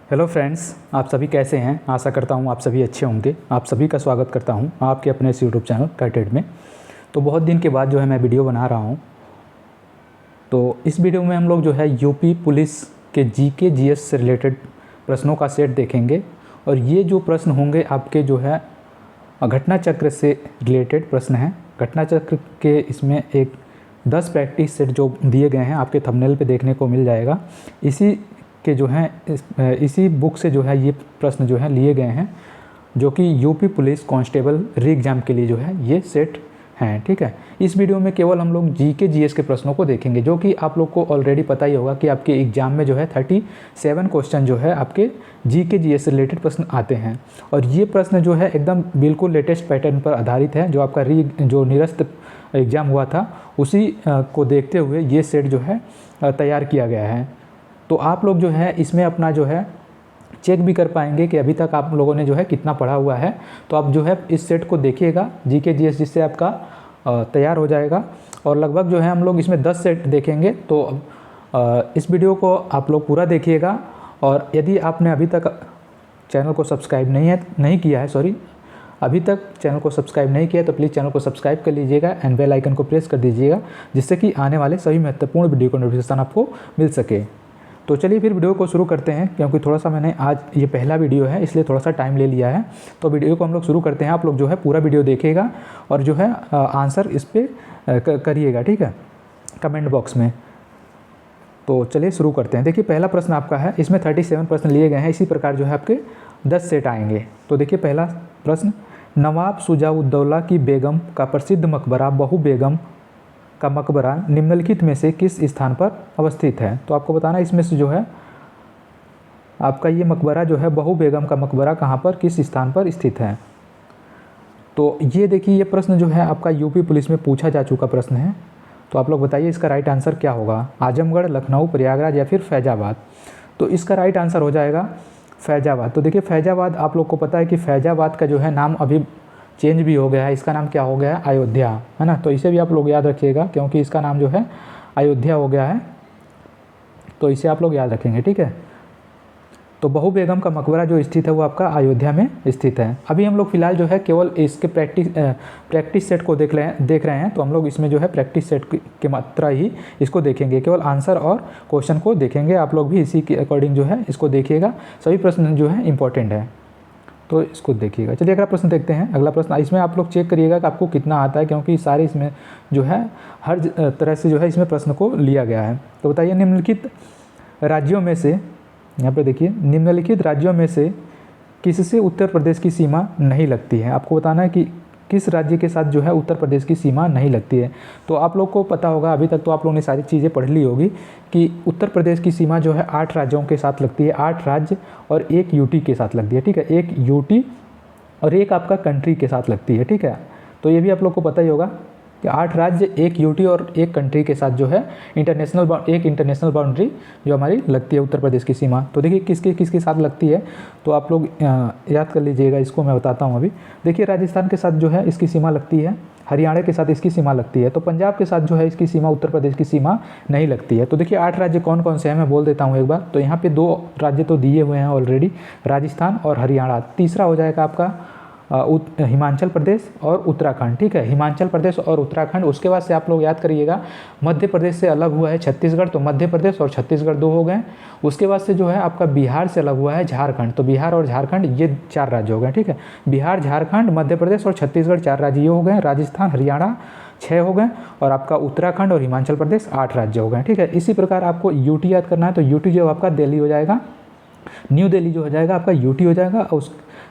Hello friends, आप सभी कैसे हैं। आशा करता हूं आप सभी अच्छे होंगे। आप सभी का स्वागत करता हूं आपके अपने इस यूट्यूब चैनल काइटेड में। तो बहुत दिन के बाद जो है मैं वीडियो बना रहा हूं। तो इस वीडियो में हम लोग जो है यूपी पुलिस के जीके जीएस से रिलेटेड प्रश्नों का सेट देखेंगे। और ये जो प्रश्न होंगे आपके जो है घटना चक्र से रिलेटेड प्रश्न हैं। घटना चक्र के इसमें एक 10 प्रैक्टिस सेट जो दिए गए हैं आपके थंबनेल पे देखने को मिल जाएगा। इसी के जो हैं इसी बुक से जो है ये प्रश्न जो है लिए गए हैं, जो कि यूपी पुलिस कांस्टेबल री एग्ज़ाम के लिए जो है ये सेट हैं। ठीक है, इस वीडियो में केवल हम लोग जीके जीएस के प्रश्नों को देखेंगे, जो कि आप लोग को ऑलरेडी पता ही होगा कि आपके एग्जाम में जो है 37 क्वेश्चन जो है आपके जीके जीएस से रिलेटेड प्रश्न आते हैं। और ये प्रश्न जो है एकदम बिल्कुल लेटेस्ट पैटर्न पर आधारित है। जो आपका जो निरस्त एग्ज़ाम हुआ था उसी को देखते हुए ये सेट जो है तैयार किया गया है। तो आप लोग जो है इसमें अपना जो है चेक भी कर पाएंगे कि अभी तक आप लोगों ने जो है कितना पढ़ा हुआ है। तो आप जो है इस सेट को देखिएगा जीके जीएस, जिससे आपका तैयार हो जाएगा। और लगभग जो है हम लोग इसमें 10 सेट देखेंगे। तो इस वीडियो को आप लोग पूरा देखिएगा। और यदि आपने अभी तक चैनल को सब्सक्राइब अभी तक चैनल को सब्सक्राइब नहीं किया तो प्लीज़ चैनल को सब्सक्राइब कर लीजिएगा एंड बेल आइकन को प्रेस कर दीजिएगा, जिससे कि आने वाले सभी महत्वपूर्ण वीडियो का नोटिफिकेशन आपको मिल सके। तो चलिए फिर वीडियो को शुरू करते हैं, क्योंकि थोड़ा सा मैंने आज ये पहला वीडियो है इसलिए थोड़ा सा टाइम ले लिया है। तो वीडियो को हम लोग शुरू करते हैं। आप लोग जो है पूरा वीडियो देखिएगा और जो है आंसर इस पर करिएगा, ठीक है, कमेंट बॉक्स में। तो चलिए शुरू करते हैं। देखिए पहला प्रश्न आपका है, इसमें 37 प्रश्न लिए गए हैं। इसी प्रकार जो है आपके 10 सेट आएंगे। तो देखिए पहला प्रश्न, नवाब शुजाउद्दौला की बेगम का प्रसिद्ध मकबरा बहू बेगम का मकबरा निम्नलिखित में से किस स्थान पर अवस्थित है। तो आपको बताना इसमें से जो है आपका ये मकबरा जो है बहू बेगम का मकबरा कहाँ पर किस स्थान पर स्थित है। तो ये देखिए ये प्रश्न जो है आपका यूपी पुलिस में पूछा जा चुका प्रश्न है। तो आप लोग बताइए इसका राइट आंसर क्या होगा, आजमगढ़, लखनऊ, प्रयागराज या फिर फैजाबाद। तो इसका राइट आंसर हो जाएगा फैजाबाद। तो देखिए फैजाबाद, आप लोग को पता है कि फैजाबाद का जो है नाम अभी चेंज भी हो गया है। इसका नाम क्या हो गया है, अयोध्या, है ना। तो इसे भी आप लोग याद रखिएगा, क्योंकि इसका नाम जो है अयोध्या हो गया है। तो इसे आप लोग याद रखेंगे, ठीक है। तो बहू बेगम का मकबरा जो स्थित है वो आपका अयोध्या में स्थित है। अभी हम लोग फिलहाल जो है केवल इसके प्रैक्टिस सेट को देख रहे हैं। तो हम लोग इसमें जो है प्रैक्टिस सेट की मात्रा ही इसको देखेंगे, केवल आंसर और क्वेश्चन को देखेंगे। आप लोग भी इसी के अकॉर्डिंग जो है इसको देखिएगा। सभी प्रश्न जो है इंपॉर्टेंट है, तो इसको देखिएगा। चलिए अगला प्रश्न देखते हैं। अगला प्रश्न, इसमें आप लोग चेक करिएगा कि आपको कितना आता है, क्योंकि सारे इसमें जो है हर तरह से जो है इसमें प्रश्न को लिया गया है। तो बताइए निम्नलिखित राज्यों में से, यहाँ पे देखिए, निम्नलिखित राज्यों में से किससे उत्तर प्रदेश की सीमा नहीं लगती है। आपको बताना है कि किस राज्य के साथ जो है उत्तर प्रदेश की सीमा नहीं लगती है। तो आप लोग को पता होगा, अभी तक तो आप लोगों ने सारी चीज़ें पढ़ ली होगी कि उत्तर प्रदेश की सीमा जो है 8 राज्यों के साथ लगती है। 8 राज्य और 1 यूटी के साथ लगती है, ठीक है। 1 यूटी और 1 आपका कंट्री के साथ लगती है, ठीक है। तो ये भी आप लोग को पता ही होगा कि 8 राज्य, 1 यूटी और 1 कंट्री के साथ जो है इंटरनेशनल बाउंड्री जो हमारी लगती है उत्तर प्रदेश की सीमा। तो देखिए किसके साथ लगती है, तो आप लोग याद कर लीजिएगा। इसको मैं बताता हूँ अभी। देखिए राजस्थान के साथ जो है इसकी सीमा लगती है, हरियाणा के साथ इसकी सीमा लगती है। तो पंजाब के साथ जो है इसकी सीमा उत्तर प्रदेश की सीमा नहीं लगती है। तो देखिए 8 राज्य कौन कौन से हैं मैं बोल देता हूँ एक बार। तो यहाँ पे 2 राज्य तो दिए हुए हैं ऑलरेडी, राजस्थान और हरियाणा। तीसरा हो जाएगा आपका हिमाचल प्रदेश और उत्तराखंड, ठीक है। हिमाचल प्रदेश और उत्तराखंड। उसके बाद से आप लोग याद करिएगा मध्य प्रदेश से अलग हुआ है छत्तीसगढ़। तो मध्य प्रदेश और छत्तीसगढ़ 2 हो गए। उसके बाद से जो है आपका बिहार से अलग हुआ है झारखंड। तो बिहार और झारखंड ये 4 राज्य हो गए, ठीक है। बिहार, झारखंड, मध्य प्रदेश और छत्तीसगढ़ 4 राज्य ये हो गए। राजस्थान, हरियाणा 6 हो गए और आपका उत्तराखंड और हिमाचल प्रदेश 8 राज्य हो गए, ठीक है। इसी प्रकार आपको यूटी याद करना है। तो यूटी जो आपका दिल्ली हो जाएगा, न्यू दिल्ली जो हो जाएगा आपका यूटी हो जाएगा। और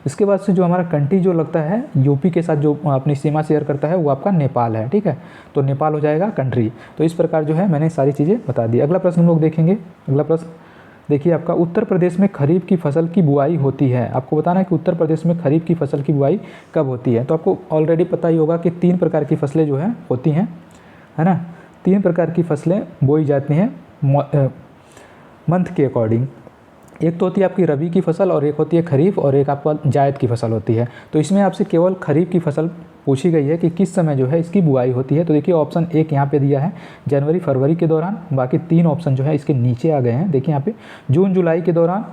इसके बाद से जो हमारा कंट्री जो लगता है यूपी के साथ जो अपनी सीमा शेयर करता है वो आपका नेपाल है, ठीक है। तो नेपाल हो जाएगा कंट्री। तो इस प्रकार जो है मैंने सारी चीज़ें बता दी। अगला प्रश्न हम लोग देखेंगे। अगला प्रश्न देखिए आपका, उत्तर प्रदेश में खरीफ की फसल की बुआई होती है। आपको बताना है कि उत्तर प्रदेश में खरीफ की फसल की बुआई कब होती है। तो आपको ऑलरेडी पता ही होगा कि 3 प्रकार की फसलें जो है होती हैं, है ना। 3 प्रकार की फसलें बोई जाती हैं मंथ के अकॉर्डिंग। एक तो होती है आपकी रबी की फसल और एक होती है खरीफ और एक आपका जायद की फसल होती है। तो इसमें आपसे केवल खरीफ की फसल पूछी गई है कि किस समय जो है इसकी बुआई होती है। तो देखिए ऑप्शन 1 यहाँ पे दिया है जनवरी फरवरी के दौरान। बाकी 3 ऑप्शन जो है इसके नीचे आ गए हैं। देखिए यहाँ पे जून जुलाई के दौरान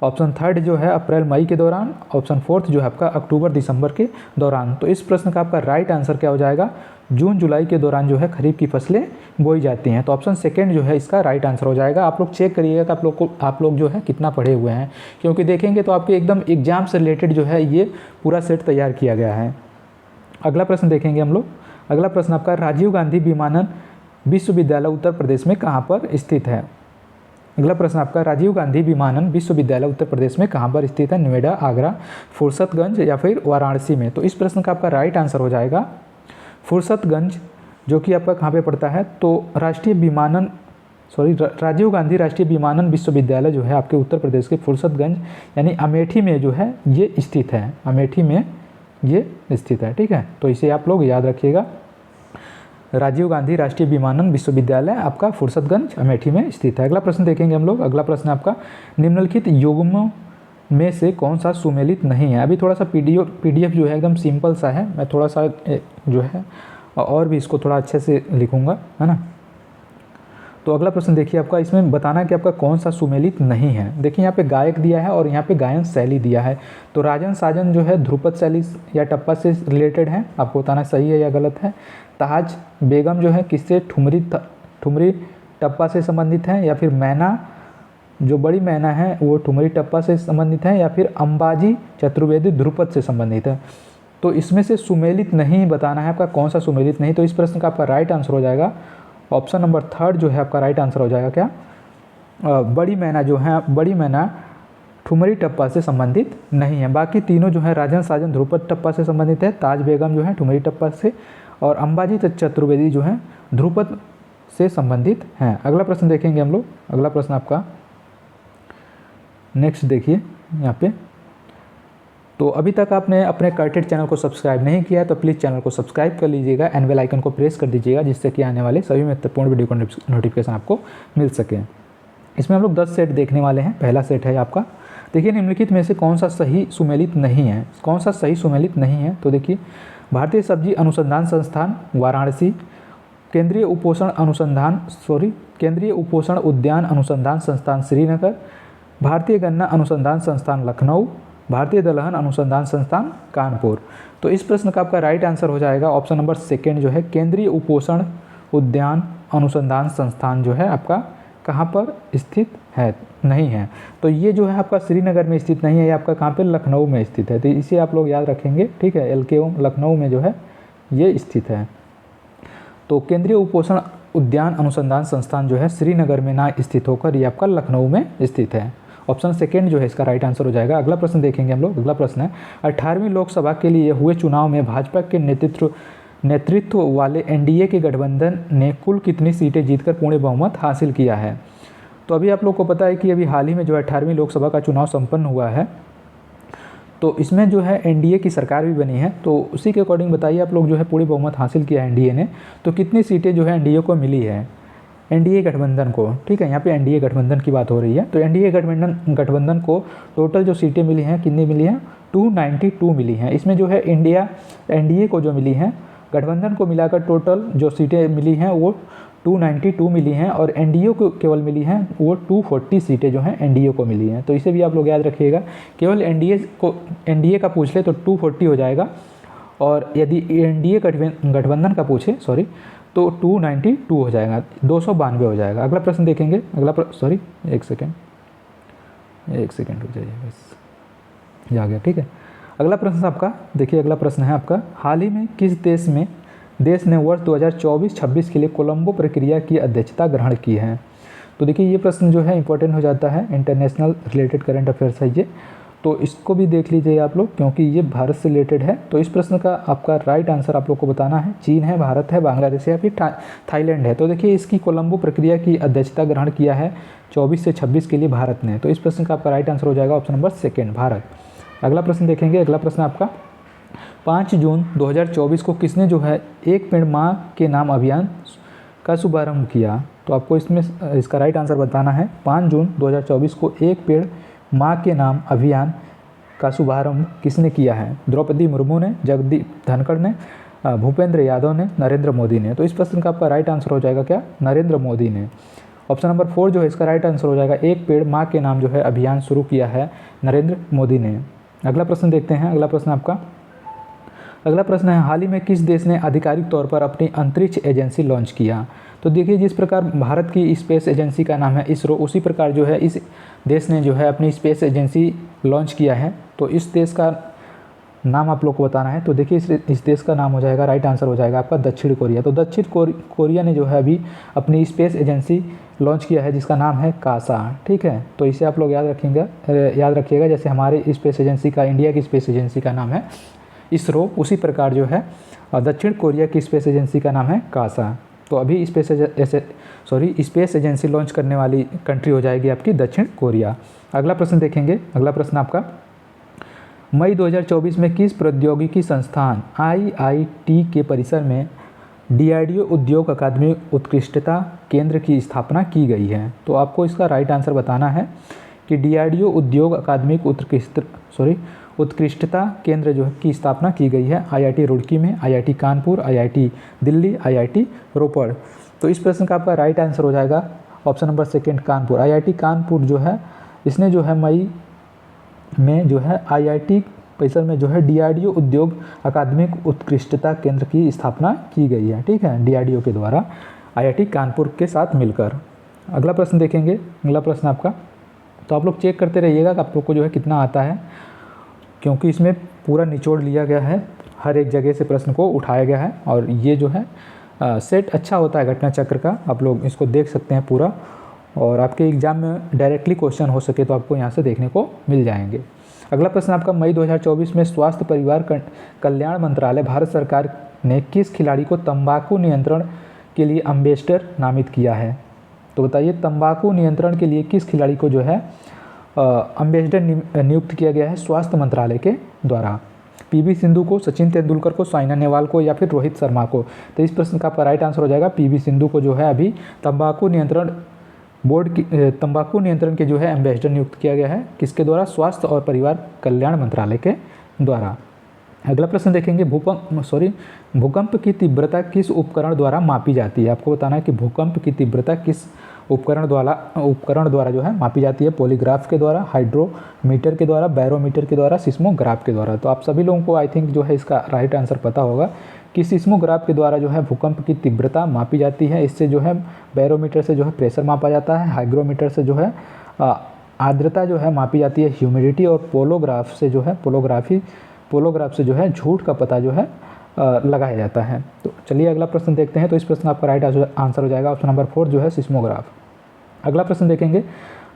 ऑप्शन थर्ड जो है अप्रैल मई के दौरान, ऑप्शन फोर्थ जो है आपका अक्टूबर दिसंबर के दौरान। तो इस प्रश्न का आपका राइट आंसर क्या हो जाएगा, जून जुलाई के दौरान जो है खरीफ की फसलें बोई जाती हैं। तो ऑप्शन सेकंड जो है इसका राइट आंसर हो जाएगा। आप लोग चेक करिएगा कि आप लोग जो है कितना पढ़े हुए हैं, क्योंकि देखेंगे तो आपके एकदम एग्जाम से रिलेटेड जो है ये पूरा सेट तैयार किया गया है। अगला प्रश्न देखेंगे हम लोग। अगला प्रश्न आपका राजीव गांधी विमानन विश्वविद्यालय उत्तर प्रदेश में कहाँ पर स्थित है। अगला प्रश्न आपका राजीव गांधी विमानन विश्वविद्यालय उत्तर प्रदेश में कहाँ पर स्थित है, नोएडा, आगरा, फुर्सतगंज या फिर वाराणसी में। तो इस प्रश्न का आपका राइट आंसर हो जाएगा फुर्सतगंज, जो कि आपका कहाँ पे पड़ता है, तो राजीव गांधी राष्ट्रीय विमानन विश्वविद्यालय जो है आपके उत्तर प्रदेश के फुर्सतगंज यानी अमेठी में जो है ये स्थित है, अमेठी में ये स्थित है। ठीक है, तो इसे आप लोग याद रखिएगा, राजीव गांधी राष्ट्रीय विमानन विश्वविद्यालय आपका फुर्सतगंज अमेठी में स्थित है। अगला प्रश्न देखेंगे हम लोग। अगला प्रश्न आपका निम्नलिखित युग्मों में से कौन सा सुमेलित नहीं है। अभी थोड़ा सा पीडीएफ जो है एकदम सिंपल सा है, मैं थोड़ा सा जो है और भी इसको थोड़ा अच्छे से लिखूंगा, है ना। तो अगला प्रश्न देखिए आपका, इसमें बताना है कि आपका कौन सा सुमेलित नहीं है। देखिए यहाँ पे गायक दिया है और यहाँ पे गायन शैली दिया है। तो राजन साजन जो है ध्रुपद शैली या टप्पा से रिलेटेड है, आपको बताना सही है या गलत है। ताज बेगम जो है किससे, ठुमरी टप्पा से संबंधित है, या फिर मैना जो बड़ी मैना है वो ठुमरी टप्पा से संबंधित है, या फिर अंबाजी चतुर्वेदी ध्रुपद से संबंधित है। तो इसमें से सुमेलित नहीं बताना है आपका कौन सा सुमेलित नहीं। तो इस प्रश्न का आपका राइट आंसर हो जाएगा ऑप्शन नंबर थर्ड जो है आपका राइट आंसर हो जाएगा क्या, बड़ी मैना जो है, बड़ी मैना ठुमरी टप्पा से संबंधित नहीं है। बाकी तीनों जो है राजन साजन ध्रुपद टप्पा से संबंधित है, ताज बेगम जो है ठुमरी टप्पा से, और अंबाजी चतुर्वेदी जो है ध्रुपद से संबंधित हैं। अगला प्रश्न देखेंगे हम लोग। अगला प्रश्न आपका नेक्स्ट देखिए यहाँ पे। तो अभी तक आपने अपने कर्टेड चैनल को सब्सक्राइब नहीं किया है तो प्लीज़ चैनल को सब्सक्राइब कर लीजिएगा एंड बेल आइकन को प्रेस कर दीजिएगा, जिससे कि आने वाले सभी महत्वपूर्ण वीडियो का नोटिफिकेशन आपको मिल सके। इसमें हम लोग 10 सेट देखने वाले हैं। पहला सेट है आपका, देखिए निम्नलिखित में से कौन सा सही सुमेलित नहीं है, कौन सा सही सुमेलित नहीं है। तो देखिए भारतीय सब्जी अनुसंधान संस्थान वाराणसी, केंद्रीय उपोषण उद्यान अनुसंधान संस्थान श्रीनगर, भारतीय गन्ना अनुसंधान संस्थान लखनऊ, भारतीय दलहन अनुसंधान संस्थान कानपुर। तो इस प्रश्न का आपका राइट आंसर हो जाएगा ऑप्शन नंबर सेकेंड जो है केंद्रीय उपोषण उद्यान अनुसंधान संस्थान जो है आपका कहाँ पर स्थित है, नहीं है। तो ये जो है आपका श्रीनगर में स्थित नहीं है, ये आपका कहाँ पे, लखनऊ में स्थित है। तो इसे आप लोग याद रखेंगे, ठीक है। LKO लखनऊ में जो है ये स्थित है। तो केंद्रीय उपोषण उद्यान अनुसंधान संस्थान जो है श्रीनगर में ना स्थित होकर ये आपका लखनऊ में स्थित है। ऑप्शन सेकेंड जो है इसका राइट आंसर हो जाएगा। अगला प्रश्न देखेंगे हम लोग। अगला प्रश्न है 18वीं लोकसभा के लिए हुए चुनाव में भाजपा के नेतृत्व वाले NDA के गठबंधन ने कुल कितनी सीटें जीतकर पूर्ण बहुमत हासिल किया है। तो अभी आप लोग को पता है कि अभी हाल ही में जो 18वीं लोकसभा का चुनाव संपन्न हुआ है, तो इसमें जो है NDA की सरकार भी बनी है। तो उसी के अकॉर्डिंग बताइए आप लोग जो है पूरी बहुमत हासिल किया है NDA ने, तो कितनी सीटें जो है NDA को मिली है, NDA गठबंधन को, ठीक है। यहाँ पे NDA गठबंधन की बात हो रही है। तो NDA गठबंधन को टोटल जो सीटें मिली हैं कितनी मिली हैं, 292 मिली हैं। इसमें जो है NDA को जो मिली हैं, गठबंधन को मिलाकर टोटल जो सीटें मिली हैं वो 292 मिली हैं, और NDA को केवल मिली हैं वो 240 सीटें जो हैं NDA को मिली हैं। तो इसे भी आप लोग याद रखिएगा, केवल NDA का पूछ ले तो 240 हो जाएगा, और यदि NDA गठबंधन का पूछे तो 292 हो जाएगा, 292 हो जाएगा। अगला प्रश्न देखेंगे। एक सेकेंड हो जाइए, बस आ गया, ठीक है। अगला प्रश्न आपका देखिए, अगला प्रश्न है आपका, हाल ही में किस देश ने वर्ष 2024-26 के लिए कोलंबो प्रक्रिया की अध्यक्षता ग्रहण की है। तो देखिए ये प्रश्न जो है इंपॉर्टेंट हो जाता है, इंटरनेशनल रिलेटेड करंट अफेयर्स है ये, तो इसको भी देख लीजिए आप लोग, क्योंकि ये भारत से रिलेटेड है। तो इस प्रश्न का आपका राइट आंसर आप लोग को बताना है, चीन है, भारत है, बांग्लादेश है या फिर थाईलैंड है। तो देखिए इसकी कोलंबो प्रक्रिया की अध्यक्षता ग्रहण किया है 24 से 26 के लिए भारत ने। तो इस प्रश्न का आपका राइट आंसर हो जाएगा ऑप्शन नंबर सेकेंड, भारत। अगला प्रश्न देखेंगे। अगला प्रश्न आपका 5 जून 2024 को किसने जो है एक पेड़ माँ के नाम अभियान का शुभारंभ किया। तो आपको इसमें इसका राइट आंसर बताना है। 5 जून 2024 को एक पेड़ माँ के नाम अभियान का शुभारंभ किसने किया है। द्रौपदी मुर्मू ने, जगदीप धनखड़ ने, भूपेंद्र यादव ने, नरेंद्र मोदी ने। तो इस प्रश्न का आपका राइट आंसर हो जाएगा क्या, नरेंद्र मोदी ने। ऑप्शन नंबर 4 जो है इसका राइट आंसर हो जाएगा, एक पेड़ माँ के नाम जो है अभियान शुरू किया है नरेंद्र मोदी ने। अगला प्रश्न देखते हैं। अगला प्रश्न है, हाल ही में किस देश ने आधिकारिक तौर पर अपनी अंतरिक्ष एजेंसी लॉन्च किया? तो देखिए, जिस प्रकार भारत की स्पेस एजेंसी का नाम है इसरो, उसी प्रकार जो है इस देश ने जो है अपनी स्पेस एजेंसी लॉन्च किया है। तो इस देश का नाम आप लोग को बताना है। तो देखिए, इस देश का नाम हो जाएगा, राइट आंसर हो जाएगा आपका दक्षिण कोरिया। तो दक्षिण कोरिया ने जो है अभी अपनी स्पेस एजेंसी लॉन्च किया है जिसका नाम है कासा। ठीक है, तो इसे आप लोग याद रखिएगा। जैसे हमारे स्पेस एजेंसी का, इंडिया की स्पेस एजेंसी का नाम है इसरो, उसी प्रकार जो है दक्षिण कोरिया की स्पेस एजेंसी का नाम है कासा। तो अभी स्पेस एजेंसी लॉन्च करने वाली कंट्री हो जाएगी आपकी दक्षिण कोरिया। अगला प्रश्न देखेंगे। अगला प्रश्न आपका, मई 2024 में किस प्रौद्योगिकी संस्थान IIT के परिसर में DRDO उद्योग अकादमी उत्कृष्टता केंद्र की स्थापना की गई है? तो आपको इसका राइट आंसर बताना है कि DRDO उद्योग अकादमिक उत्कृष्टता केंद्र जो है की स्थापना की गई है IIT रुड़की में, IIT Kanpur, IIT Delhi, IIT रोपड़। तो इस प्रश्न का आपका राइट आंसर हो जाएगा option number 2 Kanpur. IIT Kanpur जो है इसने जो है मई में जो है IIT परिसर में जो है DRDO उद्योग अकादमिक उत्कृष्टता केंद्र की स्थापना की गई है। ठीक है, DRDO के द्वारा IIT कानपुर के साथ मिलकर। अगला प्रश्न देखेंगे। अगला प्रश्न आपका, तो आप लोग चेक करते रहिएगा कि आप लोग को जो है कितना आता है, क्योंकि इसमें पूरा निचोड़ लिया गया है, हर एक जगह से प्रश्न को उठाया गया है और ये जो है सेट अच्छा होता है घटना चक्र का। आप लोग इसको देख सकते हैं पूरा, और आपके एग्जाम में डायरेक्टली क्वेश्चन हो सके तो आपको यहाँ से देखने को मिल जाएंगे। अगला प्रश्न आपका, मई 2024 में स्वास्थ्य परिवार कल्याण मंत्रालय भारत सरकार ने किस खिलाड़ी को तंबाकू नियंत्रण के लिए एम्बेसडर नामित किया है? तो बताइए, तंबाकू नियंत्रण के लिए किस खिलाड़ी को जो है एम्बेसडर नियुक्त किया गया है स्वास्थ्य मंत्रालय के द्वारा? PV सिंधु को, सचिन तेंदुलकर को, साइना नेहवाल को या फिर रोहित शर्मा को? तो इस प्रश्न का आपका राइट आंसर हो जाएगा PV सिंधु को जो है अभी तंबाकू नियंत्रण के जो है एम्बेसडर नियुक्त किया गया है। किसके द्वारा? स्वास्थ्य और परिवार कल्याण मंत्रालय के द्वारा। अगला प्रश्न देखेंगे। भूकंप की तीव्रता किस उपकरण द्वारा मापी जाती है? आपको बताना है कि भूकंप की तीव्रता किस उपकरण द्वारा जो है मापी जाती है। पॉलीग्राफ के द्वारा, हाइड्रोमीटर के द्वारा, बैरोमीटर के द्वारा, सिस्मोग्राफ के द्वारा। तो आप सभी लोगों को आई थिंक जो है इसका राइट आंसर पता होगा कि सिस्मोग्राफ के द्वारा जो है भूकंप की तीव्रता मापी जाती है। इससे जो है बैरोमीटर से जो है प्रेशर मापा जाता है, हाइग्रोमीटर से जो है आर्द्रता जो है मापी जाती है, ह्यूमिडिटी, और पोलोग्राफ से जो है झूठ का पता जो है लगाया जाता है। तो चलिए अगला प्रश्न देखते हैं। तो इस प्रश्न का आपका राइट आंसर हो जाएगा ऑप्शन नंबर 4 जो है सिस्मोग्राफ। अगला प्रश्न देखेंगे।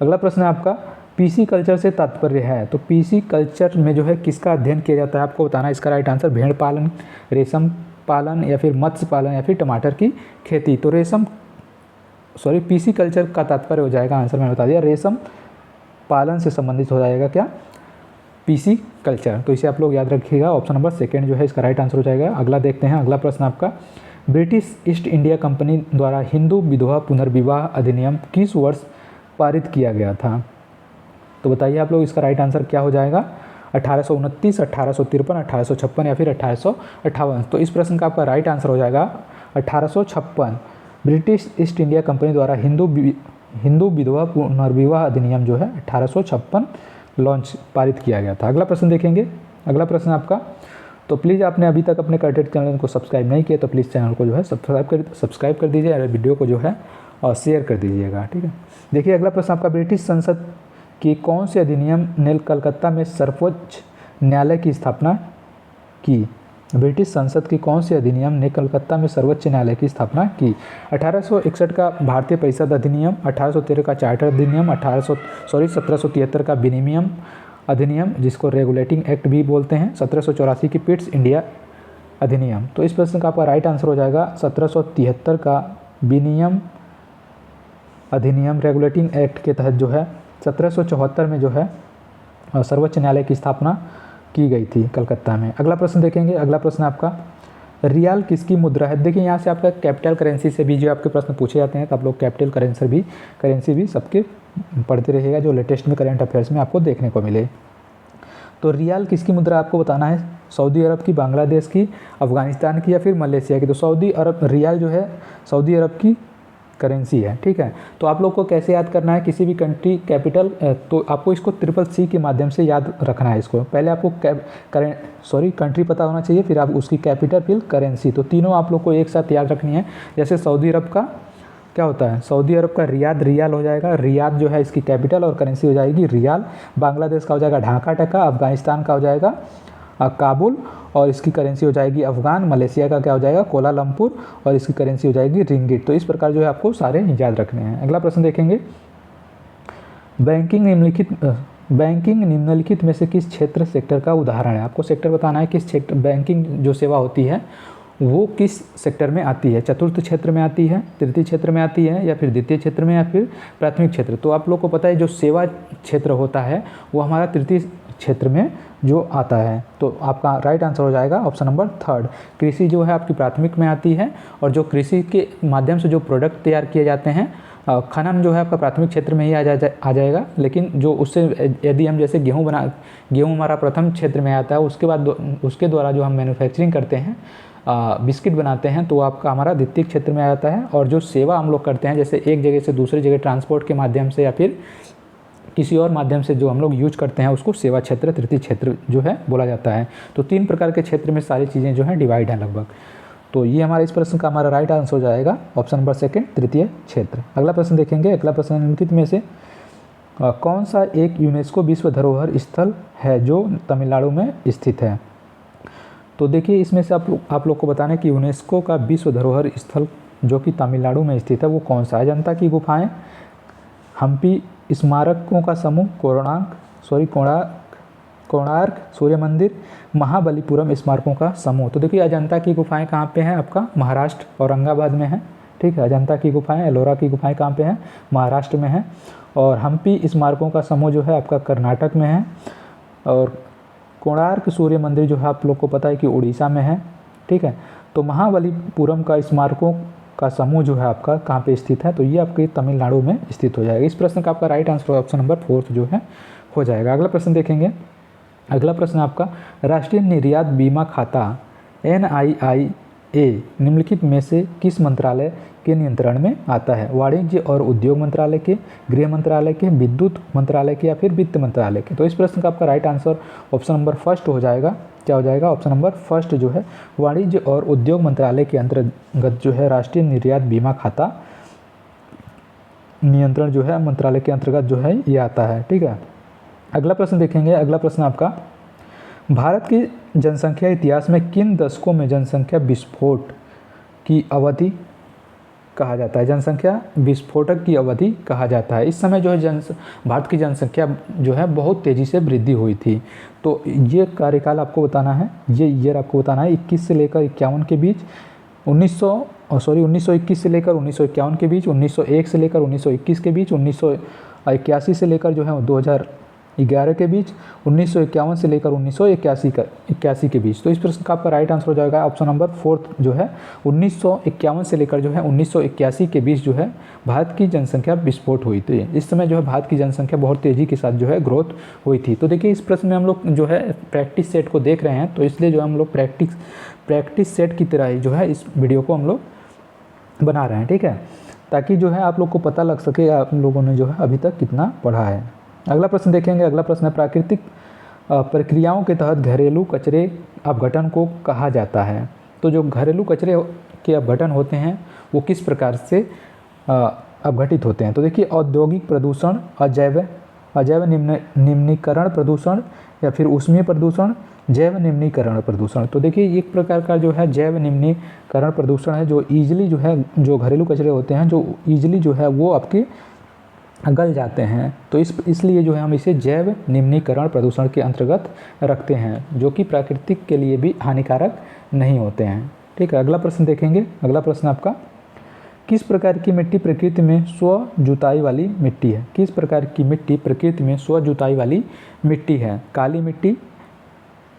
अगला प्रश्न है आपका, PC कल्चर से तात्पर्य है? तो PC कल्चर में जो है किसका अध्ययन किया जाता है आपको बताना है। इसका राइट आंसर भेड़ पालन, रेशम पालन या फिर मत्स्य पालन या फिर टमाटर की खेती। तो PC कल्चर का तात्पर्य हो जाएगा, आंसर मैंने बता दिया, रेशम पालन से संबंधित हो जाएगा क्या? PC culture. तो इसे आप लोग याद रखिएगा, ऑप्शन नंबर 2 जो है इसका राइट आंसर हो जाएगा। अगला देखते हैं। अगला प्रश्न आपका, ब्रिटिश ईस्ट इंडिया कंपनी द्वारा हिंदू विधवा पुनर्विवाह अधिनियम किस वर्ष पारित किया गया था? तो बताइए आप लोग इसका राइट आंसर क्या हो जाएगा? 1829, 1853, 1856 या फिर 1858? तो इस प्रश्न का आपका राइट आंसर हो जाएगा 1856। ब्रिटिश ईस्ट इंडिया कंपनी द्वारा हिंदू विधवा पुनर्विवाह अधिनियम जो है 1856 पारित किया गया था। अगला प्रश्न देखेंगे। अगला प्रश्न आपका, तो प्लीज़ आपने अभी तक अपने करटेड चैनल को सब्सक्राइब नहीं किया तो प्लीज़ चैनल को जो है सब्सक्राइब कर दीजिए और वीडियो को जो है और शेयर कर दीजिएगा। ठीक है, देखिए अगला प्रश्न आपका, ब्रिटिश संसद की कौन से अधिनियम ने कलकत्ता में सर्वोच्च न्यायालय की स्थापना की? ब्रिटिश संसद की कौन से अधिनियम ने कलकत्ता में सर्वोच्च न्यायालय की स्थापना की? 1861 का भारतीय परिषद अधिनियम, 1813 का चार्टर अधिनियम, 1773 का विनिमय अधिनियम जिसको रेगुलेटिंग एक्ट भी बोलते हैं, 1784 की पिट्स इंडिया अधिनियम। तो इस प्रश्न का आपका राइट आंसर हो जाएगा 1773 का विनिमय अधिनियम रेगुलेटिंग एक्ट के तहत जो है 1774 में जो है सर्वोच्च न्यायालय की स्थापना की गई थी कलकत्ता में। अगला प्रश्न देखेंगे। अगला प्रश्न आपका, रियाल किसकी मुद्रा है? देखिए यहाँ से आपका कैपिटल करेंसी से भी जो आपके प्रश्न पूछे जाते हैं, तो आप लोग कैपिटल करेंसी भी सबके पढ़ते रहिएगा जो लेटेस्ट में करंट अफेयर्स में आपको देखने को मिले। तो रियाल किसकी मुद्रा आपको बताना है, सऊदी अरब की, बांग्लादेश की, अफगानिस्तान की या फिर मलेशिया की। तो रियाल जो है सऊदी अरब की करेंसी है, ठीक है। तो आप लोग को कैसे याद करना है किसी भी कंट्री कैपिटल, तो आपको इसको CCC के माध्यम से याद रखना है। इसको पहले आपको कंट्री पता होना चाहिए, फिर आप उसकी कैपिटल, फिर करेंसी, तो तीनों आप लोग को एक साथ याद रखनी है। जैसे सऊदी अरब का क्या होता है, सऊदी अरब का रियाद रियाल हो जाएगा, रियाद जो है इसकी कैपिटल और करेंसी हो जाएगी रियाल। बांग्लादेश का हो जाएगा ढाका टका, अफगानिस्तान का हो जाएगा काबुल और इसकी करेंसी हो जाएगी अफगान। मलेशिया का क्या हो जाएगा कोलालमपुर और इसकी करेंसी हो जाएगी रिंगिट। तो इस प्रकार जो है आपको सारे याद रखने हैं। अगला प्रश्न देखेंगे, बैंकिंग निम्नलिखित में से किस क्षेत्र सेक्टर का उदाहरण है। आपको सेक्टर बताना है, किस क्षेत्र बैंकिंग जो सेवा होती है वो किस सेक्टर में आती है, चतुर्थ क्षेत्र में आती है, तृतीय क्षेत्र में आती है, या फिर द्वितीय क्षेत्र में, या फिर प्राथमिक क्षेत्र। तो आप लोग को पता है जो सेवा क्षेत्र होता है वो हमारा तृतीय क्षेत्र में जो आता है। तो आपका राइट आंसर हो जाएगा ऑप्शन नंबर 3। कृषि जो है आपकी प्राथमिक में आती है, और जो कृषि के माध्यम से जो प्रोडक्ट तैयार किए जाते हैं, खनन जो है आपका प्राथमिक क्षेत्र में ही आ जाएगा। लेकिन जो उससे यदि हम जैसे गेहूँ हमारा प्रथम क्षेत्र में आता है, उसके बाद उसके द्वारा जो हम मैन्युफैक्चरिंग करते हैं, बिस्किट बनाते हैं, तो आपका हमारा द्वितीय क्षेत्र में आ जाता है। और जो सेवा हम लोग करते हैं, जैसे एक जगह से दूसरी जगह ट्रांसपोर्ट के माध्यम से या फिर किसी और माध्यम से जो हम लोग यूज करते हैं, उसको सेवा क्षेत्र, तृतीय क्षेत्र जो है बोला जाता है। तो 3 प्रकार के क्षेत्र में सारी चीज़ें जो हैं डिवाइड हैं लगभग। तो ये हमारा इस प्रश्न का हमारा राइट आंसर हो जाएगा ऑप्शन नंबर 2 तृतीय क्षेत्र। अगला प्रश्न देखेंगे। अगला प्रश्न निम्नलिखित में से कौन सा एक यूनेस्को विश्व धरोहर स्थल है जो तमिलनाडु में स्थित है। तो देखिए इसमें से आप लोग को बताना है कि यूनेस्को का विश्व धरोहर स्थल जो कि तमिलनाडु में स्थित है वो कौन सा है। अजंता की गुफाएं, हम्पी स्मारकों का समूह, कोणार्क सूर्य मंदिर, महाबलीपुरम स्मारकों का समूह। तो देखिए अजंता की गुफाएं कहाँ पे हैं, आपका महाराष्ट्र औरंगाबाद में है, ठीक है। अजंता की गुफाएं, एलोरा की गुफाएं कहाँ पे हैं, महाराष्ट्र में है। और हम्पी स्मारकों का समूह जो है आपका कर्नाटक में है। और कोणार्क सूर्य मंदिर जो है आप लोग को पता है कि उड़ीसा में है, ठीक है। तो महाबलीपुरम का स्मारकों का समूह जो है आपका कहाँ पे स्थित है, तो ये आपके तमिलनाडु में स्थित हो जाएगा। इस प्रश्न का आपका राइट आंसर ऑप्शन नंबर 4 जो है हो जाएगा। अगला प्रश्न देखेंगे। अगला प्रश्न आपका राष्ट्रीय निर्यात बीमा खाता NIIA निम्नलिखित में से किस मंत्रालय के नियंत्रण में आता है। वाणिज्य और उद्योग मंत्रालय के, गृह मंत्रालय के, विद्युत मंत्रालय के, या फिर वित्त मंत्रालय के। तो इस प्रश्न का आपका राइट आंसर ऑप्शन नंबर 1 हो जाएगा। क्या हो जाएगा, ऑप्शन नंबर 1 जो है वाणिज्य और उद्योग मंत्रालय के अंतर्गत जो है राष्ट्रीय निर्यात बीमा खाता नियंत्रण जो है मंत्रालय के अंतर्गत जो है ये आता है, ठीक है। अगला प्रश्न देखेंगे। अगला प्रश्न आपका भारत की जनसंख्या इतिहास में किन दशकों में जनसंख्या विस्फोट की अवधि कहा जाता है। जनसंख्या विस्फोटक की अवधि कहा जाता है। इस समय जो है भारत की जनसंख्या जो है बहुत तेज़ी से वृद्धि हुई थी। तो ये कार्यकाल आपको बताना है, ये ईयर आपको बताना है 21 से लेकर 51 के बीच, 1921 से लेकर 1951 के बीच, 1901 से लेकर 1921 के बीच, 1981 से लेकर जो है 2011 के बीच, 1951 से लेकर 1981 के बीच। तो इस प्रश्न का आपका राइट आंसर हो जाएगा ऑप्शन नंबर 4 जो है 1951 से लेकर जो है 1981 के बीच जो है भारत की जनसंख्या विस्फोट हुई थी। इस समय जो है भारत की जनसंख्या बहुत तेज़ी के साथ जो है ग्रोथ हुई थी। तो देखिए इस प्रश्न में हम लोग जो है प्रैक्टिस सेट को देख रहे हैं, तो इसलिए जो हम लोग प्रैक्टिस सेट की तरह ही जो है इस वीडियो को हम लोग बना रहे हैं, ठीक है, ताकि जो है आप लोग को पता लग सके आप लोगों ने जो है अभी तक कितना पढ़ा है। अगला प्रश्न देखेंगे। अगला प्रश्न है प्राकृतिक प्रक्रियाओं के तहत घरेलू कचरे अपघटन को कहा जाता है। तो जो घरेलू कचरे के अपघटन होते हैं वो किस प्रकार से अपघटित होते हैं। तो देखिए औद्योगिक प्रदूषण, अजैव निम्नीकरण प्रदूषण, या फिर ऊष्मीय प्रदूषण, जैव निम्नीकरण प्रदूषण। तो देखिए एक प्रकार का जो है जैव निम्नीकरण प्रदूषण है जो ईजिली जो है जो घरेलू कचरे होते हैं जो ईजिली जो है वो आपके गल जाते हैं। तो इसलिए जो है हम इसे जैव निम्नीकरण प्रदूषण के अंतर्गत रखते हैं, जो कि प्राकृतिक के लिए भी हानिकारक नहीं होते हैं, ठीक है। अगला प्रश्न देखेंगे। अगला प्रश्न आपका किस प्रकार की मिट्टी प्रकृति में स्व जुताई वाली मिट्टी है। किस प्रकार की मिट्टी प्रकृति में स्व जुताई वाली मिट्टी है। काली मिट्टी,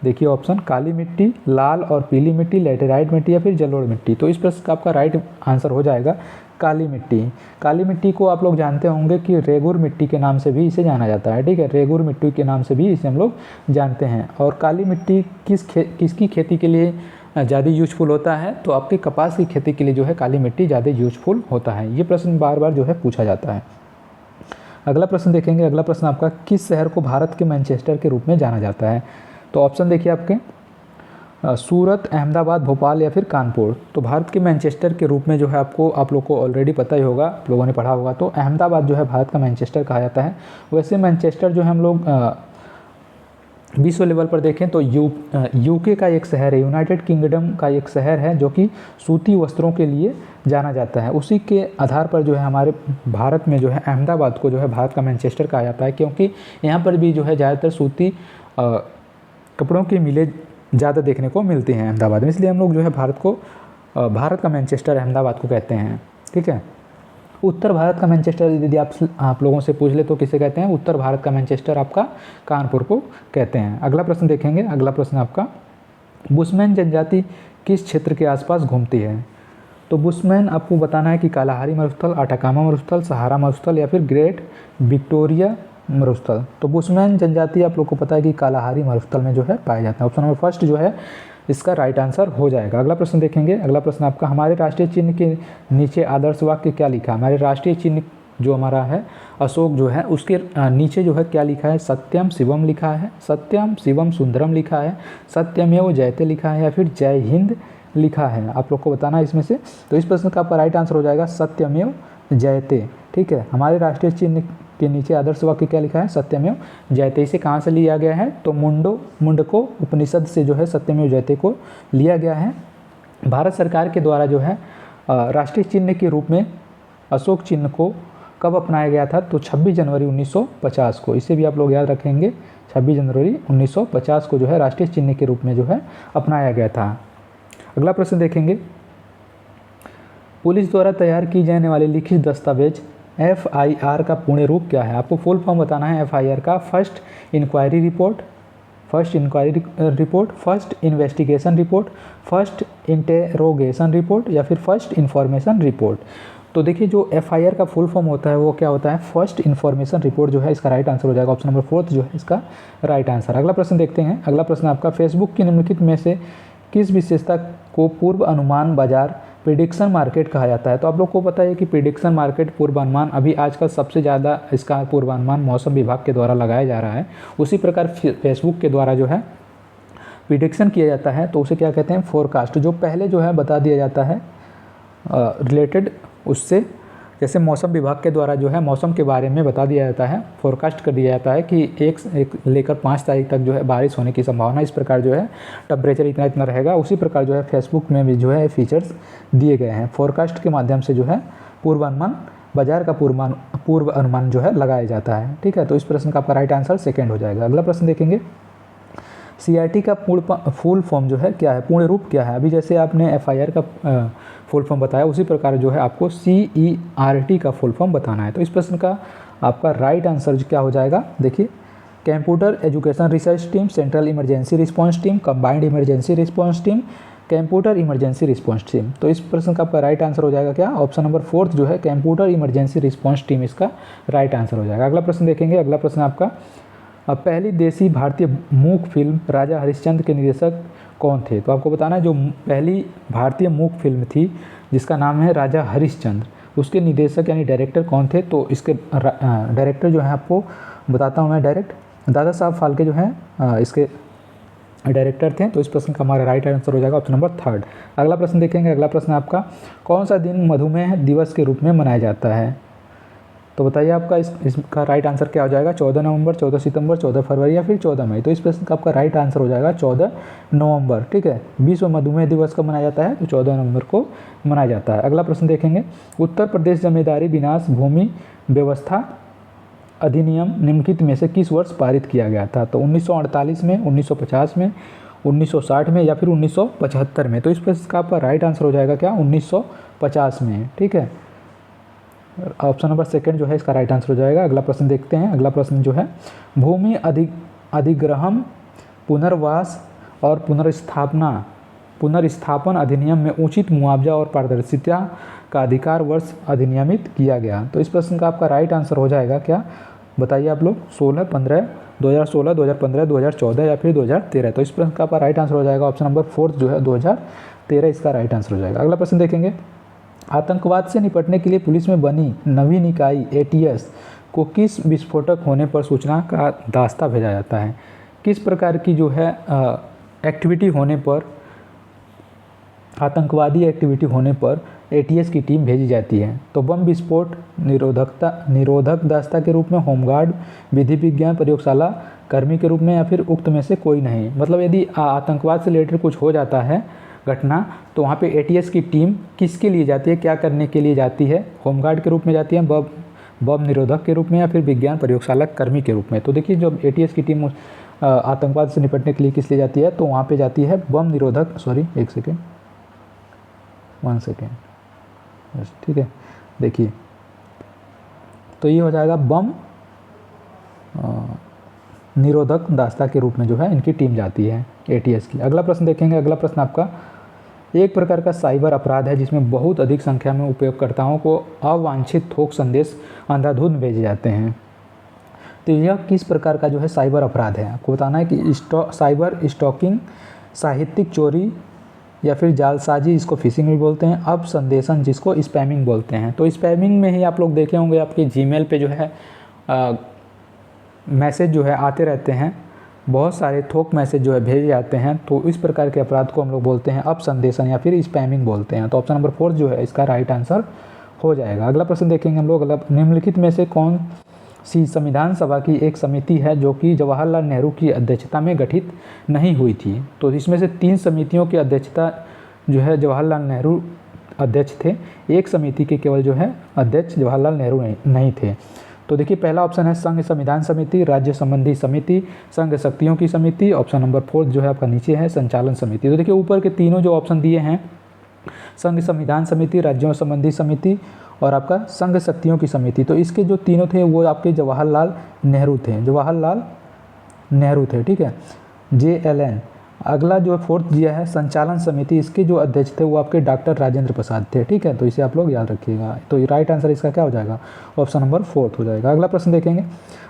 देखिए ऑप्शन काली मिट्टी, लाल और पीली मिट्टी, लैटेराइट मिट्टी, या फिर जलोढ़ मिट्टी। तो इस प्रश्न का आपका राइट आंसर हो जाएगा काली मिट्टी। काली मिट्टी को आप लोग जानते होंगे कि रेगुर मिट्टी के नाम से भी इसे जाना जाता है, ठीक है। रेगुर मिट्टी के नाम से भी इसे हम लोग जानते हैं। और काली मिट्टी किसकी खेती के लिए ज़्यादा यूजफुल होता है, तो आपकी कपास की खेती के लिए जो है काली मिट्टी ज़्यादा यूजफुल होता है। ये प्रश्न बार बार जो है पूछा जाता है। अगला प्रश्न देखेंगे। अगला प्रश्न आपका, किस शहर को भारत के मैनचेस्टर के रूप में जाना जाता है? तो ऑप्शन देखिए आपके, सूरत, अहमदाबाद, भोपाल या फिर कानपुर। तो भारत के मैनचेस्टर के रूप में जो है आप लोग को ऑलरेडी पता ही होगा, आप लोगों ने पढ़ा होगा। तो अहमदाबाद जो है भारत का मैनचेस्टर कहा जाता है। वैसे मैनचेस्टर जो है हम लोग विश्व लेवल पर देखें तो यूके का एक शहर है, यूनाइटेड किंगडम का एक शहर है जो कि सूती वस्त्रों के लिए जाना जाता है। उसी के आधार पर जो है हमारे भारत में जो है अहमदाबाद को जो है भारत का मैनचेस्टर कहा जाता है, क्योंकि यहाँ पर भी जो है ज़्यादातर सूती कपड़ों की मिलें ज़्यादा देखने को मिलती हैं अहमदाबाद में, इसलिए हम लोग जो है भारत का मैनचेस्टर अहमदाबाद को कहते हैं। ठीक है। उत्तर भारत का मैनचेस्टर यदि आप लोगों से पूछ ले तो किसे कहते हैं? उत्तर भारत का मैनचेस्टर आपका कानपुर को कहते हैं। अगला प्रश्न देखेंगे। अगला प्रश्न आपका, बुशमैन जनजाति किस क्षेत्र के आसपास घूमती है? तो बुशमैन आपको बताना है कि कालाहारी मरुस्थल, अटाकामा मरुस्थल, सहारा मरुस्थल या फिर ग्रेट विक्टोरिया मरुस्थल। तो बुशमैन जनजाति आप लोग को पता है कि कालाहारी मरुस्थल में जो है पाया जाता है। ऑप्शन नंबर फर्स्ट जो है इसका राइट आंसर हो जाएगा। अगला प्रश्न देखेंगे। अगला प्रश्न आपका, हमारे राष्ट्रीय चिन्ह के नीचे आदर्श वाक्य क्या लिखा? हमारे राष्ट्रीय चिन्ह जो हमारा है अशोक जो है उसके नीचे जो है क्या लिखा है? सत्यम शिवम लिखा है, सत्यम शिवम सुंदरम लिखा है, सत्यमेव जयते लिखा है या फिर जय हिंद लिखा है? आप लोग को बताना है इसमें से। तो इस प्रश्न का आपका राइट आंसर हो जाएगा सत्यमेव जयते। ठीक है। हमारे राष्ट्रीय चिन्ह के नीचे आदर्श वाक्य क्या लिखा है? सत्यमेव जयते। इसे कहाँ से लिया गया है? तो मुंडको उपनिषद से जो है सत्यमेव जयते को लिया गया है। भारत सरकार के द्वारा जो है राष्ट्रीय चिन्ह के रूप में अशोक चिन्ह को कब अपनाया गया था? तो 26 जनवरी 1950 को। इसे भी आप लोग याद रखेंगे, 26 जनवरी 1950 को जो है राष्ट्रीय चिन्ह के रूप में जो है अपनाया गया था। अगला प्रश्न देखेंगे। पुलिस द्वारा तैयार की जाने वाली लिखित दस्तावेज FIR का पूर्ण रूप क्या है? आपको फुल फॉर्म बताना है FIR का। First inquiry report, first investigation report, first interrogation report या फिर फर्स्ट इन्फॉर्मेशन रिपोर्ट। तो देखिए जो FIR का फुल फॉर्म होता है वो क्या होता है? फर्स्ट इन्फॉर्मेशन रिपोर्ट जो है इसका राइट आंसर हो जाएगा। ऑप्शन नंबर 4 जो है इसका राइट आंसर। अगला प्रश्न देखते हैं। अगला प्रश्न आपका, फेसबुक की निम्नलिखित में से किस विशेषता को पूर्व अनुमान बाजार प्रिडिक्शन मार्केट कहा जाता है? तो आप लोग को पता है कि प्रिडिक्शन मार्केट पूर्वानुमान अभी आजकल सबसे ज़्यादा इसका पूर्वानुमान मौसम विभाग के द्वारा लगाया जा रहा है। उसी प्रकार फेसबुक के द्वारा जो है प्रिडिक्शन किया जाता है तो उसे क्या कहते हैं? फोरकास्ट। जो पहले जो है बता दिया जाता है रिलेटेड उससे, जैसे मौसम विभाग के द्वारा जो है मौसम के बारे में बता दिया जाता है, फोरकास्ट कर दिया जाता है कि एक लेकर 5 तारीख तक जो है बारिश होने की संभावना, इस प्रकार जो है टेम्परेचर इतना इतना रहेगा। उसी प्रकार जो है फेसबुक में भी जो है फीचर्स दिए गए हैं। फोरकास्ट के माध्यम से जो है पूर्वानुमान बाजार का पूर्व अनुमान जो है लगाया जाता है। ठीक है। तो इस प्रश्न का आपका राइट आंसर सेकेंड हो जाएगा। अगला प्रश्न देखेंगे। CRT का फुल फॉर्म जो है क्या है? पूर्ण रूप क्या है? अभी जैसे आपने FIR का फुल फॉर्म बताया उसी प्रकार जो है आपको CERT का फुल फॉर्म बताना है। तो इस प्रश्न का आपका राइट आंसर क्या हो जाएगा? देखिए, computer education research team, central emergency response team, combined emergency response team, computer emergency response team. तो इस प्रश्न का आपका राइट आंसर हो जाएगा क्या? ऑप्शन नंबर 4 जो है कंप्यूटर इमरजेंसी रिस्पांस टीम इसका राइट आंसर हो जाएगा। अगला प्रश्न देखेंगे। अगला प्रश्न आपका, पहली देसी भारतीय मूक फिल्म राजा हरिश्चंद्र के निर्देशक कौन थे? तो आपको बताना है जो पहली भारतीय मूक फिल्म थी जिसका नाम है राजा हरिश्चंद्र, उसके निर्देशक यानी डायरेक्टर कौन थे? तो इसके डायरेक्टर जो है आपको बताता हूँ मैं डायरेक्ट, दादा साहब फाल्के जो हैं इसके डायरेक्टर थे। तो इस प्रश्न का हमारा राइट आंसर हो जाएगा ऑप्शन नंबर 3। अगला प्रश्न देखेंगे। अगला प्रश्न आपका, कौन सा दिन मधुमेह दिवस के रूप में मनाया जाता है? तो बताइए आपका इसका राइट आंसर क्या हो जाएगा? 14 नवंबर, 14 सितंबर, 14 फरवरी या फिर 14 मई। तो इस प्रश्न का आपका राइट आंसर हो जाएगा 14 नवंबर। ठीक है। विश्व मधुमेह दिवस कब मनाया जाता है? तो 14 नवंबर को मनाया जाता है। अगला प्रश्न देखेंगे। उत्तर प्रदेश जमींदारी विनाश भूमि व्यवस्था अधिनियम निम्नलिखित में से किस वर्ष पारित किया गया था? तो 1948 में, 1950 में, 1960 में या फिर 1975 में। तो इस प्रश्न का आपका राइट आंसर हो जाएगा क्या? 1950 में। ठीक है। ऑप्शन नंबर 2 जो है इसका राइट आंसर हो जाएगा। अगला प्रश्न देखते हैं। अगला प्रश्न जो है, भूमि अधिग्रहण पुनर्वास और पुनर्स्थापन अधिनियम में उचित मुआवजा और पारदर्शिता का अधिकार वर्ष अधिनियमित किया गया। तो इस प्रश्न का आपका राइट आंसर हो जाएगा क्या? बताइए आप लोग 16, 15, 2016, 2015, 2014 या फिर 2013। तो इस प्रश्न का आपका राइट आंसर हो जाएगा ऑप्शन नंबर 4 जो है 2013 इसका राइट आंसर हो जाएगा। अगला प्रश्न देखेंगे, आतंकवाद से निपटने के लिए पुलिस में बनी नवीन इकाई ATS को किस विस्फोटक होने पर सूचना का दास्ता भेजा जाता है? किस प्रकार की जो है एक्टिविटी होने पर, आतंकवादी एक्टिविटी होने पर ATS की टीम भेजी जाती है? तो बम विस्फोट, निरोधक दास्ता के रूप में, होमगार्ड, विधि विज्ञान प्रयोगशाला कर्मी के रूप में, या फिर उक्त में से कोई नहीं। मतलब यदि आतंकवाद से रिलेटेड कुछ हो जाता है घटना, तो वहाँ पे ATS की टीम किसके लिए जाती है, क्या करने के लिए जाती है? होमगार्ड के रूप में जाती है, बम निरोधक के रूप में, या फिर विज्ञान प्रयोगशाला कर्मी के रूप में। तो देखिए जब ATS की टीम आतंकवाद से निपटने के लिए किस लिए जाती है, तो वहाँ पे जाती है बम निरोधक, वन सेकेंड, ठीक है, देखिए तो ये हो जाएगा बम निरोधक दास्ता के रूप में जो है इनकी टीम जाती है ATS की। अगला प्रश्न देखेंगे। अगला प्रश्न आपका, एक प्रकार का साइबर अपराध है जिसमें बहुत अधिक संख्या में उपयोगकर्ताओं को अवांछित थोक संदेश अंधाधुंध भेजे जाते हैं। तो यह किस प्रकार का जो है साइबर अपराध है? आपको बताना है कि साइबर स्टॉकिंग, साहित्यिक चोरी, या फिर जालसाजी, इसको फिशिंग भी बोलते हैं, अब संदेशन जिसको स्पैमिंग बोलते हैं। तो स्पैमिंग में ही आप लोग देखे होंगे आपके जीमेल पे जो है मैसेज जो है आते रहते हैं, बहुत सारे थोक मैसेज जो है भेजे जाते हैं। तो इस प्रकार के अपराध को हम लोग बोलते हैं अब संदेशन या फिर स्पैमिंग बोलते हैं। तो ऑप्शन नंबर 4 जो है इसका राइट आंसर हो जाएगा। अगला प्रश्न देखेंगे हम लोग, निम्नलिखित में से कौन सी संविधान सभा की एक समिति है जो कि जवाहरलाल नेहरू की अध्यक्षता में गठित नहीं हुई थी? तो इसमें से 3 समितियों की अध्यक्षता जो है जवाहरलाल नेहरू अध्यक्ष थे, एक समिति के केवल जो है अध्यक्ष जवाहरलाल नेहरू नहीं थे। तो देखिए पहला ऑप्शन है संघ संविधान समिति, राज्य संबंधी समिति, संघ शक्तियों की समिति। ऑप्शन नंबर 4 जो है आपका नीचे है संचालन समिति। तो देखिए ऊपर के तीनों जो ऑप्शन दिए हैं, संघ संविधान समिति, राज्यों संबंधी समिति और आपका संघ शक्तियों की समिति, तो इसके जो तीनों थे वो आपके जवाहरलाल नेहरू थे, ठीक है, JLN। अगला जो 4th दिया है संचालन समिति, इसके जो अध्यक्ष थे वो आपके डॉक्टर राजेंद्र प्रसाद थे, ठीक है। तो इसे आप लोग याद रखिएगा। तो राइट आंसर इसका क्या हो जाएगा? ऑप्शन नंबर 4 हो जाएगा। अगला प्रश्न देखेंगे,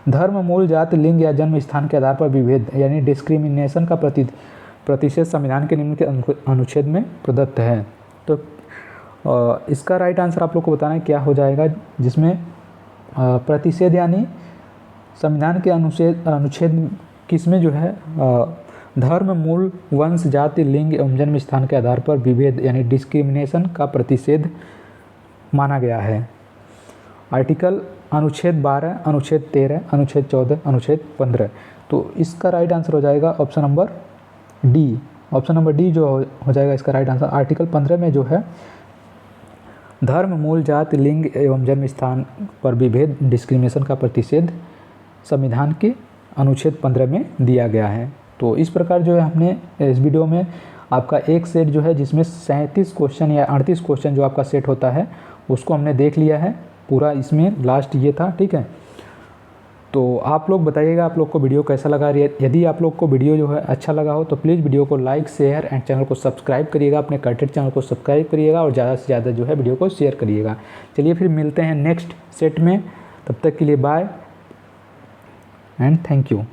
धर्म, मूल, जाति, लिंग या जन्म स्थान के आधार पर विभेद यानी डिस्क्रिमिनेशन का प्रतिषेध संविधान के निम्न के अनुच्छेद में प्रदत्त है। तो इसका राइट आंसर आप लोग को बताना है क्या हो जाएगा, जिसमें प्रतिषेध यानी संविधान के अनुच्छेद किसमें जो है धर्म, मूल, वंश, जाति, लिंग एवं जन्म स्थान के आधार पर विभेद यानी डिस्क्रिमिनेशन का प्रतिषेध माना गया है। आर्टिकल अनुच्छेद 12, अनुच्छेद 13, अनुच्छेद 14, अनुच्छेद 15। तो इसका राइट आंसर हो जाएगा option number D. Option number D जो हो जाएगा इसका राइट आंसर। आर्टिकल 15 में जो है धर्म, मूल, जाति, लिंग एवं जन्म स्थान पर विभेद डिस्क्रिमिनेशन का प्रतिषेध संविधान के अनुच्छेद 15 में दिया गया है। तो इस प्रकार जो है हमने इस वीडियो में आपका एक सेट जो है जिसमें 37 क्वेश्चन या 38 क्वेश्चन जो आपका सेट होता है उसको हमने देख लिया है पूरा। इसमें लास्ट ये था, ठीक है। तो आप लोग बताइएगा आप लोग को वीडियो कैसा लगा। यदि आप लोग को वीडियो जो है अच्छा लगा हो तो प्लीज़ वीडियो को लाइक, शेयर एंड चैनल को सब्सक्राइब करिएगा, अपने कंटेंट चैनल को सब्सक्राइब करिएगा और ज़्यादा से ज़्यादा जो है वीडियो को शेयर करिएगा। चलिए फिर मिलते हैं नेक्स्ट सेट में, तब तक के लिए बाय एंड थैंक यू।